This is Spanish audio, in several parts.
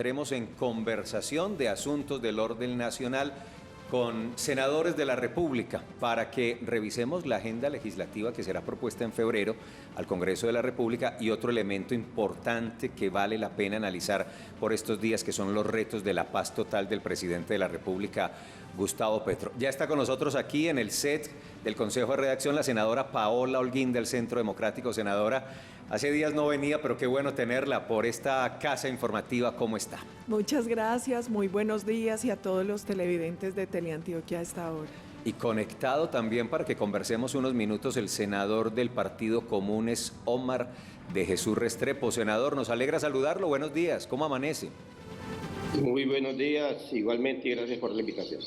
entremos en conversación de asuntos del orden nacional con senadores de la República para que revisemos la agenda legislativa que será propuesta en febrero al Congreso de la República y otro elemento importante que vale la pena analizar por estos días, que son los retos de la paz total del presidente de la República, Gustavo Petro. Ya está con nosotros aquí en el set del Consejo de Redacción la senadora Paola Holguín del Centro Democrático. Senadora, hace días no venía, pero qué bueno tenerla por esta casa informativa. ¿Cómo está? Muchas gracias, muy buenos días y a todos los televidentes de Teleantioquia a esta hora. Y conectado también para que conversemos unos minutos el senador del Partido Comunes, Omar de Jesús Restrepo. Senador, nos alegra saludarlo. Buenos días, ¿cómo amanece? Muy buenos días, igualmente, y gracias por la invitación.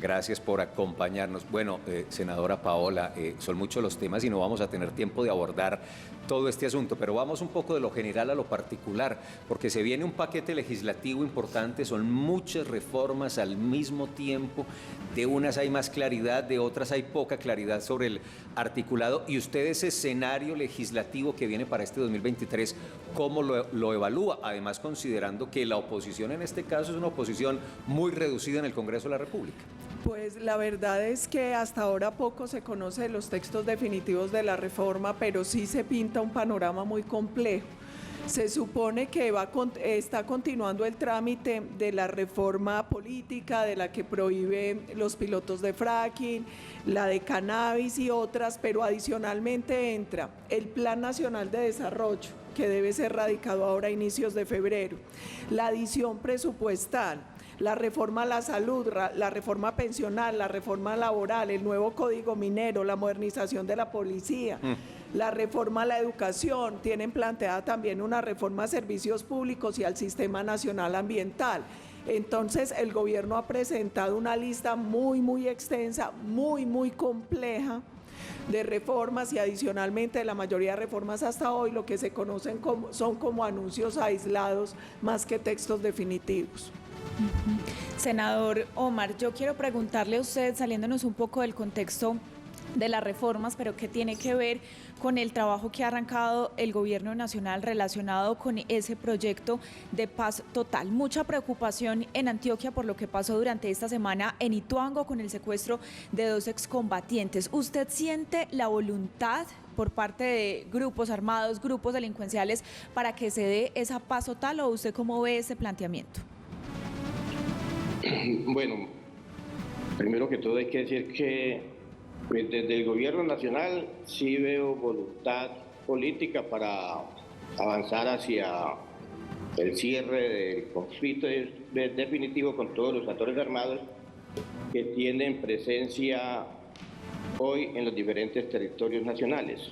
Gracias por acompañarnos. Bueno, senadora Paola, son muchos los temas y no vamos a tener tiempo de abordar todo este asunto, pero vamos un poco de lo general a lo particular, porque se viene un paquete legislativo importante, son muchas reformas al mismo tiempo, de unas hay más claridad, de otras hay poca claridad sobre el articulado, y usted ese escenario legislativo que viene para este 2023, ¿cómo lo evalúa? Además, considerando que la oposición en este caso es una oposición muy reducida en el Congreso de la República. Pues la verdad es que hasta ahora poco se conoce de los textos definitivos de la reforma, pero sí se pinta un panorama muy complejo. Se supone que está continuando el trámite de la reforma política, de la que prohíbe los pilotos de fracking, la de cannabis y otras, pero adicionalmente entra el Plan Nacional de Desarrollo, que debe ser radicado ahora a inicios de febrero, la adición presupuestal, la reforma a la salud, la reforma pensional, la reforma laboral, el nuevo código minero, la modernización de la policía, la reforma a la educación, tienen planteada también una reforma a servicios públicos y al Sistema Nacional Ambiental. Entonces el gobierno ha presentado una lista muy extensa, muy compleja de reformas, y adicionalmente la mayoría de reformas hasta hoy lo que se conocen son como anuncios aislados más que textos definitivos. Senador Omar, yo quiero preguntarle a usted, saliéndonos un poco del contexto de las reformas, pero que tiene que ver con el trabajo que ha arrancado el gobierno nacional relacionado con ese proyecto de paz total. Mucha preocupación en Antioquia por lo que pasó durante esta semana en Ituango con el secuestro de 2 excombatientes. ¿Usted siente la voluntad por parte de grupos armados, grupos delincuenciales, para que se dé esa paz total, o usted cómo ve ese planteamiento? Bueno, primero que todo hay que decir que pues, desde el gobierno nacional sí veo voluntad política para avanzar hacia el cierre del conflicto definitivo con todos los actores armados que tienen presencia hoy en los diferentes territorios nacionales.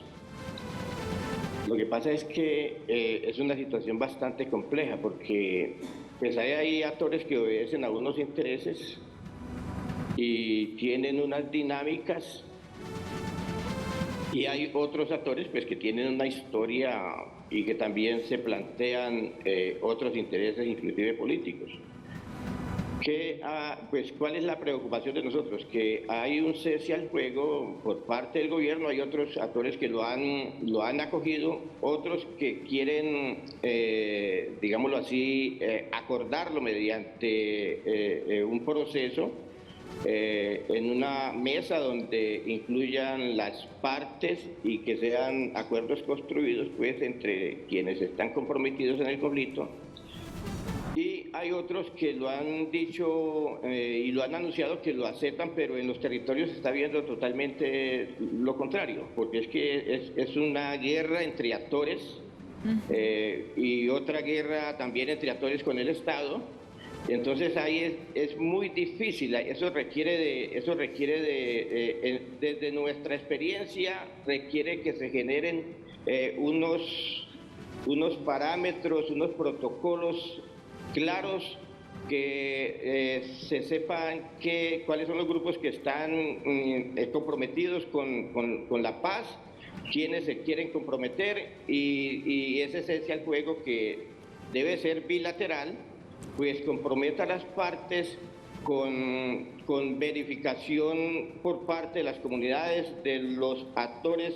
Lo que pasa es que es una situación bastante compleja porque pues hay actores que obedecen a unos intereses y tienen unas dinámicas, y hay otros actores pues que tienen una historia y que también se plantean otros intereses, inclusive políticos. Pues, ¿cuál es la preocupación de nosotros? Que hay un cese al fuego por parte del gobierno, hay otros actores que lo han acogido, otros que quieren, digámoslo así, acordarlo mediante un proceso en una mesa donde incluyan las partes y que sean acuerdos construidos pues entre quienes están comprometidos en el conflicto. Y hay otros que lo han dicho y lo han anunciado que lo aceptan, pero en los territorios se está viendo totalmente lo contrario, porque es que es una guerra entre actores y otra guerra también entre actores con el Estado. Entonces ahí es muy difícil, eso requiere desde nuestra experiencia, requiere que se generen unos parámetros, unos protocolos claros, que se sepan cuáles son los grupos que están comprometidos con la paz, quienes se quieren comprometer, y ese es el juego que debe ser bilateral, pues comprometa a las partes con verificación por parte de las comunidades, de los actores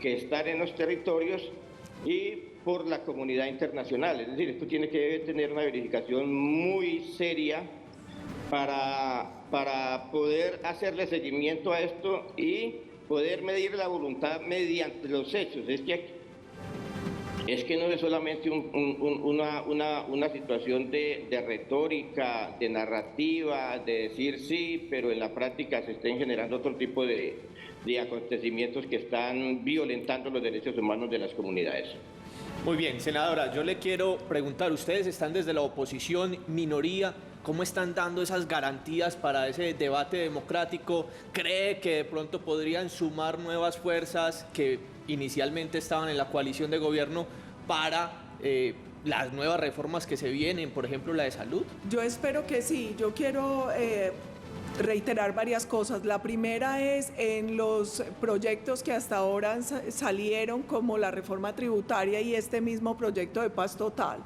que están en los territorios, y por la comunidad internacional. Es decir, esto tiene que tener una verificación muy seria para poder hacerle seguimiento a esto y poder medir la voluntad mediante los hechos. Es que no es solamente una situación de retórica, de narrativa, de decir sí, pero en la práctica se estén generando otro tipo de acontecimientos que están violentando los derechos humanos de las comunidades. Muy bien, senadora, yo le quiero preguntar, ustedes están desde la oposición, minoría, ¿cómo están dando esas garantías para ese debate democrático? ¿Cree que de pronto podrían sumar nuevas fuerzas que inicialmente estaban en la coalición de gobierno para las nuevas reformas que se vienen, por ejemplo la de salud? Yo espero que sí. Yo quiero reiterar varias cosas. La primera es en los proyectos que hasta ahora salieron, como la reforma tributaria y este mismo proyecto de paz total.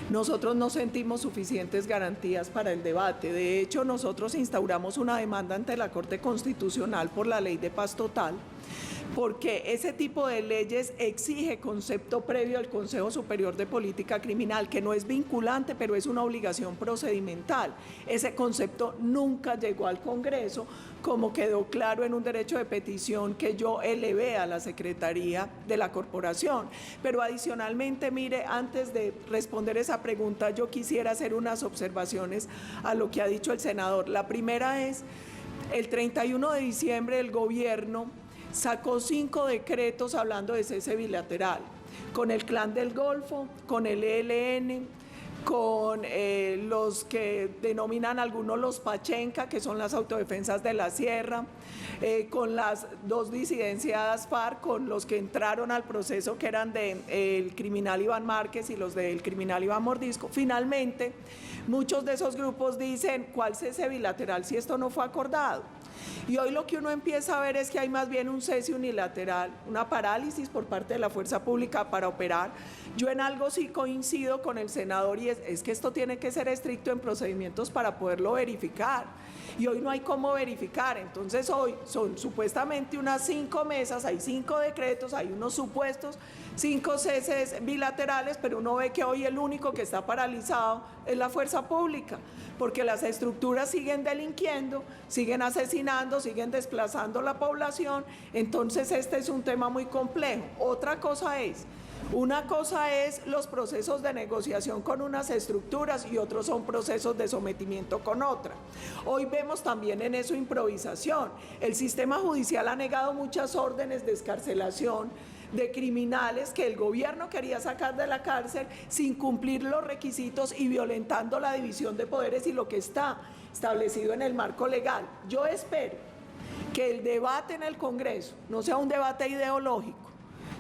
Nosotros no sentimos suficientes garantías para el debate. De hecho, nosotros instauramos una demanda ante la Corte Constitucional por la ley de paz total, porque ese tipo de leyes exige concepto previo al Consejo Superior de Política Criminal, que no es vinculante, pero es una obligación procedimental. Ese concepto nunca llegó al Congreso, como quedó claro en un derecho de petición que yo elevé a la Secretaría de la Corporación. Pero adicionalmente, mire, antes de responder esa pregunta, yo quisiera hacer unas observaciones a lo que ha dicho el senador. La primera es, el 31 de diciembre el gobierno sacó 5 decretos hablando de cese bilateral, con el Clan del Golfo, con el ELN, con los que denominan algunos los Pachenca, que son las autodefensas de la sierra, con las 2 disidenciadas FARC, con los que entraron al proceso, que eran del criminal Iván Márquez y los del criminal Iván Mordisco. Finalmente, muchos de esos grupos dicen, ¿cuál cese bilateral si esto no fue acordado? Y hoy lo que uno empieza a ver es que hay más bien un cese unilateral, una parálisis por parte de la fuerza pública para operar. Yo en algo sí coincido con el senador y es que esto tiene que ser estricto en procedimientos para poderlo verificar. Y hoy no hay cómo verificar. Entonces hoy son supuestamente unas 5 mesas, hay 5 decretos, hay unos supuestos 5 ceses bilaterales, pero uno ve que hoy el único que está paralizado es la fuerza pública, porque las estructuras siguen delinquiendo, siguen asesinando, siguen desplazando la población. Entonces este es un tema muy complejo. Una cosa es los procesos de negociación con unas estructuras y otros son procesos de sometimiento con otra. Hoy vemos también en eso improvisación. El sistema judicial ha negado muchas órdenes de excarcelación de criminales que el gobierno quería sacar de la cárcel sin cumplir los requisitos y violentando la división de poderes y lo que está establecido en el marco legal. Yo espero que el debate en el Congreso no sea un debate ideológico,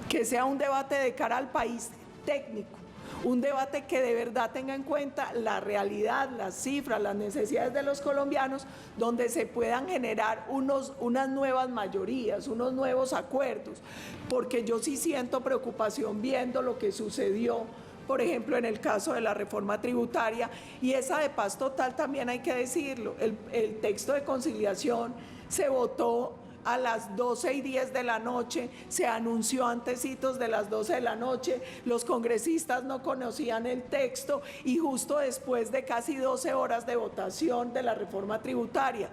que sea un debate de cara al país técnico, un debate que de verdad tenga en cuenta la realidad, las cifras, las necesidades de los colombianos, donde se puedan generar unas nuevas mayorías, unos nuevos acuerdos, porque yo sí siento preocupación viendo lo que sucedió, por ejemplo, en el caso de la reforma tributaria y esa de paz total también hay que decirlo, el texto de conciliación se votó a las 12:10 de la noche, se anunció antecitos de las 12 de la noche, los congresistas no conocían el texto y justo después de casi 12 horas de votación de la reforma tributaria.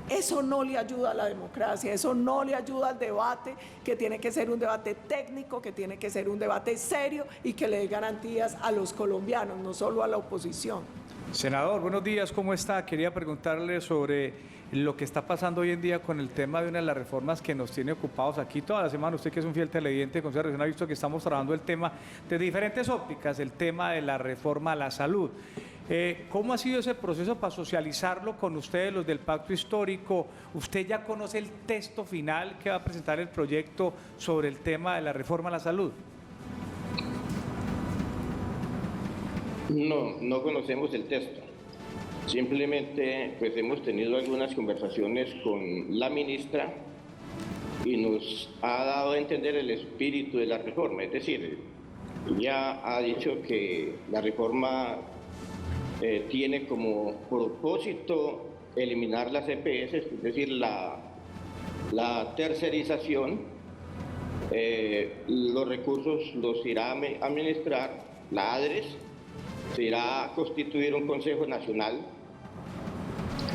Eso no le ayuda a la democracia, eso no le ayuda al debate, que tiene que ser un debate técnico, que tiene que ser un debate serio y que le dé garantías a los colombianos, no solo a la oposición. Senador, buenos días, ¿cómo está? Quería preguntarle sobre lo que está pasando hoy en día con el tema de una de las reformas que nos tiene ocupados aquí toda la semana. Usted que es un fiel televidente de Consejo de Relación ha visto que estamos trabajando el tema de diferentes ópticas, el tema de la reforma a la salud. ¿Cómo ha sido ese proceso para socializarlo con ustedes, los del Pacto Histórico? ¿Usted ya conoce el texto final que va a presentar el proyecto sobre el tema de la reforma a la salud? No conocemos el texto. Simplemente pues hemos tenido algunas conversaciones con la ministra y nos ha dado a entender el espíritu de la reforma. Es decir, ya ha dicho que la reforma tiene como propósito eliminar las EPS, es decir, la tercerización, Los recursos los irá a administrar la ADRES, se irá a constituir un Consejo Nacional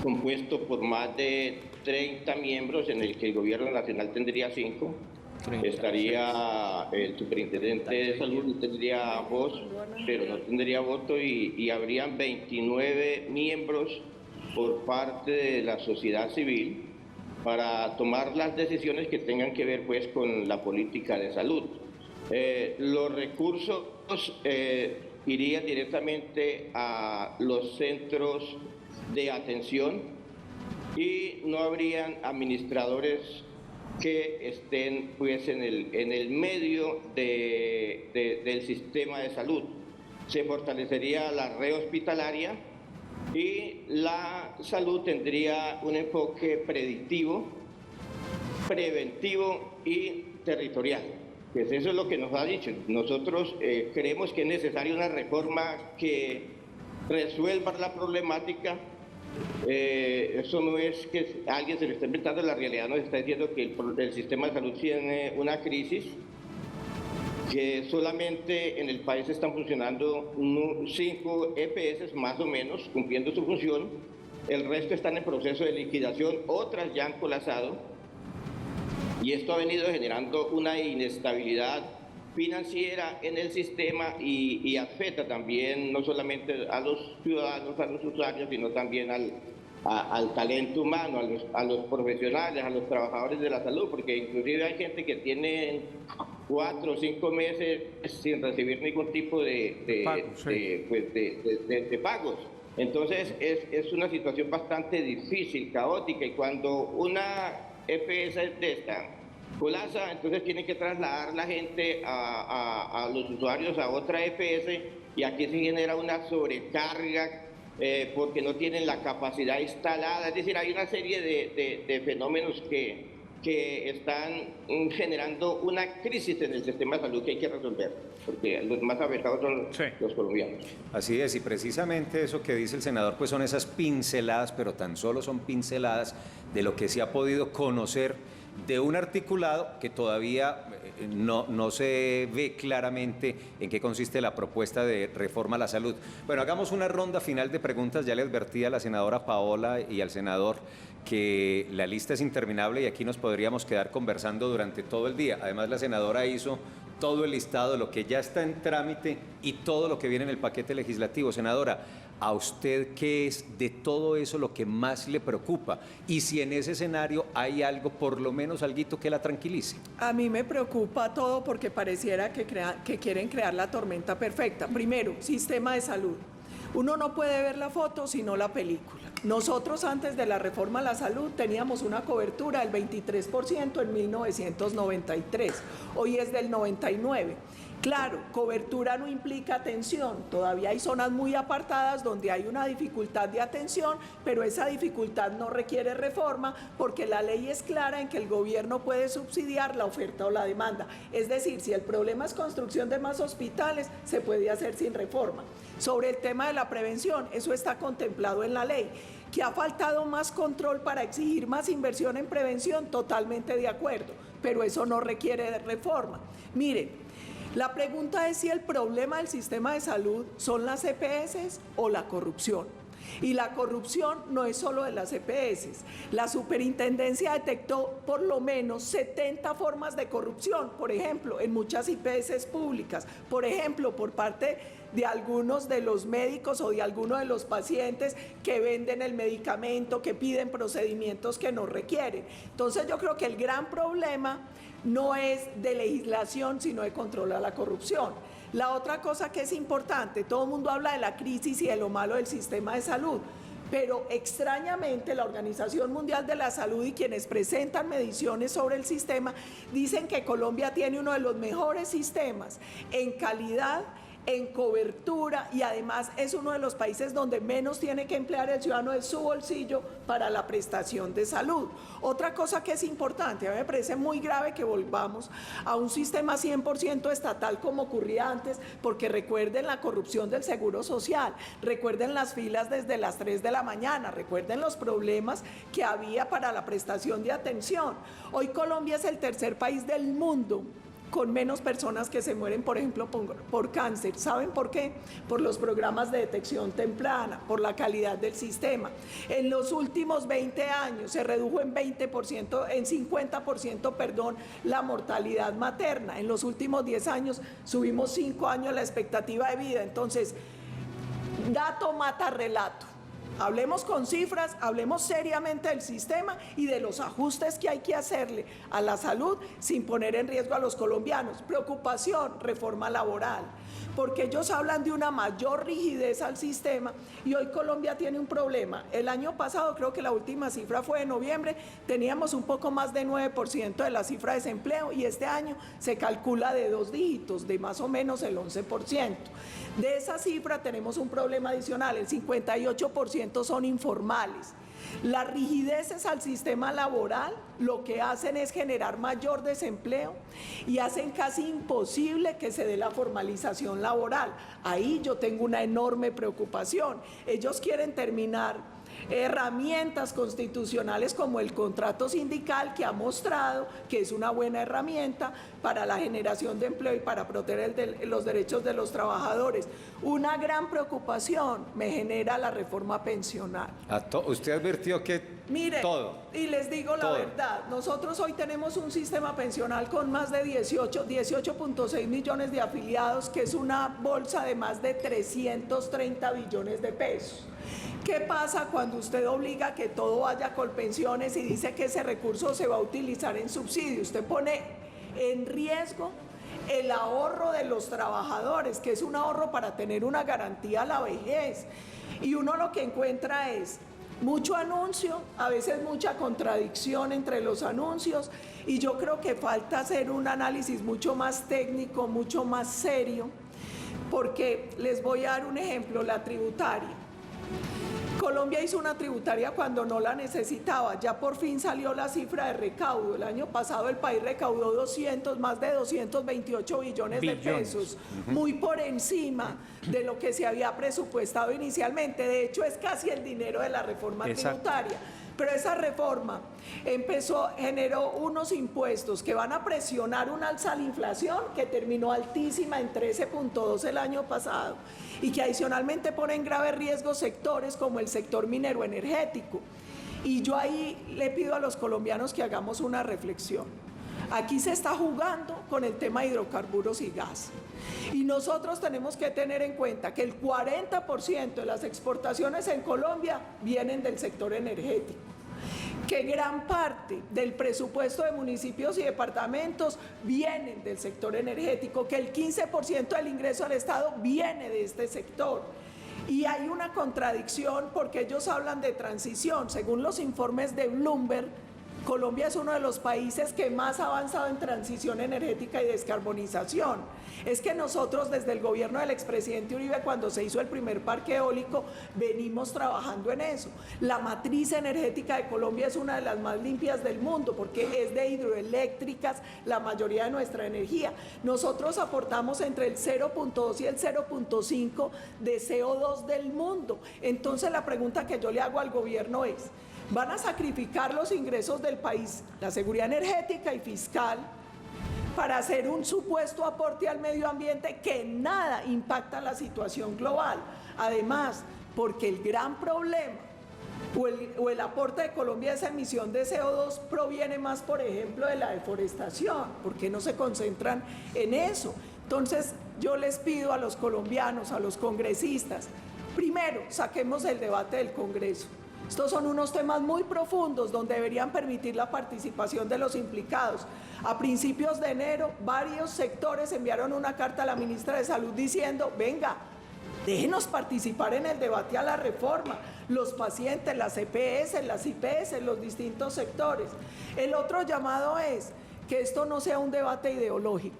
compuesto por más de 30 miembros, en el que el Gobierno Nacional tendría 5. Estaría el Superintendente de Salud, tendría voz, pero no tendría voto, y habrían 29 miembros por parte de la sociedad civil para tomar las decisiones que tengan que ver pues con la política de salud. Los recursos irían directamente a los centros de atención y no habrían administradores que estén pues en el medio del sistema de salud. Se fortalecería la red hospitalaria y la salud tendría un enfoque predictivo, preventivo y territorial. Pues eso es lo que nos ha dicho. Nosotros creemos que es necesaria una reforma que resuelva la problemática. Eso no es que a alguien se le esté inventando, la realidad nos está diciendo que el sistema de salud tiene una crisis, que solamente en el país están funcionando 5 EPS más o menos, cumpliendo su función, el resto están en proceso de liquidación, otras ya han colapsado, y esto ha venido generando una inestabilidad financiera en el sistema y afecta también no solamente a los ciudadanos, a los usuarios, sino también al talento humano, a los profesionales, a los trabajadores de la salud, porque inclusive hay gente que tiene 4 o 5 meses sin recibir ningún tipo de pagos. Entonces es una situación bastante difícil, caótica, y cuando una EPS de esta colapsa, entonces tienen que trasladar la gente a los usuarios a otra EPS, y aquí se genera una sobrecarga porque no tienen la capacidad instalada. Es decir, hay una serie de fenómenos que están generando una crisis en el sistema de salud que hay que resolver, porque los más afectados son los colombianos. Así es, y precisamente eso que dice el senador, pues son esas pinceladas, pero tan solo son pinceladas de lo que se ha podido conocer de un articulado que todavía no se ve claramente en qué consiste la propuesta de reforma a la salud. Bueno, hagamos una ronda final de preguntas. Ya le advertí a la senadora Paola y al senador que la lista es interminable y aquí nos podríamos quedar conversando durante todo el día. Además, la senadora hizo todo el listado de lo que ya está en trámite y todo lo que viene en el paquete legislativo. Senadora, ¿a usted qué es de todo eso lo que más le preocupa? Y si en ese escenario hay algo, por lo menos alguito que la tranquilice. A mí me preocupa todo porque pareciera que quieren crear la tormenta perfecta. Primero, sistema de salud. Uno no puede ver la foto sino la película. Nosotros antes de la reforma a la salud teníamos una cobertura del 23% en 1993, hoy es del 99%. Claro, cobertura no implica atención, todavía hay zonas muy apartadas donde hay una dificultad de atención, pero esa dificultad no requiere reforma porque la ley es clara en que el gobierno puede subsidiar la oferta o la demanda. Es decir, si el problema es construcción de más hospitales, se puede hacer sin reforma. Sobre el tema de la prevención, eso está contemplado en la ley. Que ha faltado más control para exigir más inversión en prevención, totalmente de acuerdo, pero eso no requiere de reforma. Miren, la pregunta es si el problema del sistema de salud son las EPS o la corrupción. Y la corrupción no es solo de las EPS. La superintendencia detectó por lo menos 70 formas de corrupción, por ejemplo, en muchas IPS públicas, por ejemplo, por parte de algunos de los médicos o de algunos de los pacientes que venden el medicamento, que piden procedimientos que no requieren. Entonces yo creo que el gran problema no es de legislación, sino de control a la corrupción. La otra cosa que es importante, todo el mundo habla de la crisis y de lo malo del sistema de salud, pero extrañamente la Organización Mundial de la Salud y quienes presentan mediciones sobre el sistema dicen que Colombia tiene uno de los mejores sistemas en calidad, en cobertura, y además es uno de los países donde menos tiene que emplear el ciudadano de su bolsillo para la prestación de salud. Otra cosa que es importante, a mí me parece muy grave que volvamos a un sistema 100% estatal como ocurría antes, porque recuerden la corrupción del Seguro Social, recuerden las filas desde las 3 de la mañana, recuerden los problemas que había para la prestación de atención. Hoy Colombia es el tercer país del mundo con menos personas que se mueren, por ejemplo, por cáncer. ¿Saben por qué? Por los programas de detección temprana, por la calidad del sistema. En los últimos 20 años se redujo en 20%, en 50%, perdón, la mortalidad materna. En los últimos 10 años subimos 5 años la expectativa de vida. Entonces, dato mata relato. Hablemos con cifras, hablemos seriamente del sistema y de los ajustes que hay que hacerle a la salud sin poner en riesgo a los colombianos. Preocupación, reforma laboral, porque ellos hablan de una mayor rigidez al sistema y hoy Colombia tiene un problema. El año pasado, creo que la última cifra fue de noviembre, teníamos un poco más de 9% de la cifra de desempleo y este año se calcula de 2 dígitos, de más o menos el 11%. De esa cifra tenemos un problema adicional, el 58% son informales. Las rigideces al sistema laboral lo que hacen es generar mayor desempleo y hacen casi imposible que se dé la formalización laboral. Ahí yo tengo una enorme preocupación. Ellos quieren terminar herramientas constitucionales como el contrato sindical, que ha mostrado que es una buena herramienta para la generación de empleo y para proteger los derechos de los trabajadores. Una gran preocupación me genera la reforma pensional. Usted advirtió que Mire, todo. y les digo la verdad, nosotros hoy tenemos un sistema pensional con más de 18.6 millones de afiliados, que es una bolsa de más de 330 billones de pesos. ¿Qué pasa cuando usted obliga a que todo vaya con pensiones y dice que ese recurso se va a utilizar en subsidio? Usted pone en riesgo el ahorro de los trabajadores, que es un ahorro para tener una garantía a la vejez. Y uno lo que encuentra es mucho anuncio, a veces mucha contradicción entre los anuncios, y yo creo que falta hacer un análisis mucho más técnico, mucho más serio, porque les voy a dar un ejemplo, la tributaria. Colombia hizo una tributaria cuando no la necesitaba, ya por fin salió la cifra de recaudo. El año pasado el país recaudó más de 228 billones de pesos, muy por encima de lo que se había presupuestado inicialmente. De hecho, es casi el dinero de la reforma tributaria. Pero esa reforma generó unos impuestos que van a presionar un alza a la inflación que terminó altísima en 13.2 el año pasado y que adicionalmente pone en grave riesgo sectores como el sector minero energético. Y yo ahí le pido a los colombianos que hagamos una reflexión. Aquí se está jugando con el tema de hidrocarburos y gas. Y nosotros tenemos que tener en cuenta que el 40% de las exportaciones en Colombia vienen del sector energético, que gran parte del presupuesto de municipios y departamentos vienen del sector energético, que el 15% del ingreso al Estado viene de este sector. Y hay una contradicción porque ellos hablan de transición. Según los informes de Bloomberg, Colombia es uno de los países que más ha avanzado en transición energética y descarbonización. Es que nosotros desde el gobierno del expresidente Uribe, cuando se hizo el primer parque eólico, venimos trabajando en eso. La matriz energética de Colombia es una de las más limpias del mundo porque es de hidroeléctricas la mayoría de nuestra energía. Nosotros aportamos entre el 0.2 y el 0.5 de CO2 del mundo. Entonces la pregunta que yo le hago al gobierno es: ¿van a sacrificar los ingresos del país, la seguridad energética y fiscal, para hacer un supuesto aporte al medio ambiente que nada impacta la situación global? Además, porque el gran problema o el aporte de Colombia a esa emisión de CO2 proviene más, por ejemplo, de la deforestación. ¿Por qué no se concentran en eso? Entonces, yo les pido a los colombianos, a los congresistas, primero, saquemos el debate del Congreso. Estos son unos temas muy profundos donde deberían permitir la participación de los implicados. A principios de enero, varios sectores enviaron una carta a la ministra de Salud diciendo: venga, déjenos participar en el debate a la reforma, los pacientes, las EPS, las IPS, los distintos sectores. El otro llamado es que esto no sea un debate ideológico,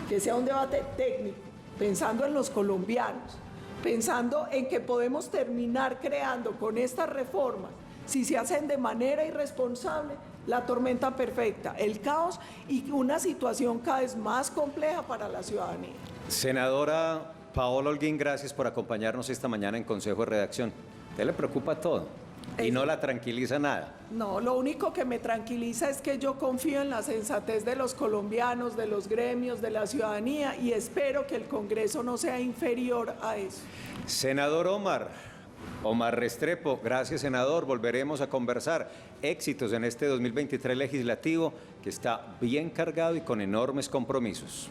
que sea un debate técnico, pensando en los colombianos, pensando en que podemos terminar creando con estas reformas, si se hacen de manera irresponsable, la tormenta perfecta, el caos y una situación cada vez más compleja para la ciudadanía. Senadora Paola Holguín, gracias por acompañarnos esta mañana en Consejo de Redacción. ¿A usted le preocupa todo? Y no la tranquiliza nada. No, lo único que me tranquiliza es que yo confío en la sensatez de los colombianos, de los gremios, de la ciudadanía y espero que el Congreso no sea inferior a eso. Senador Omar Restrepo, gracias senador, volveremos a conversar. Éxitos en este 2023 legislativo que está bien cargado y con enormes compromisos.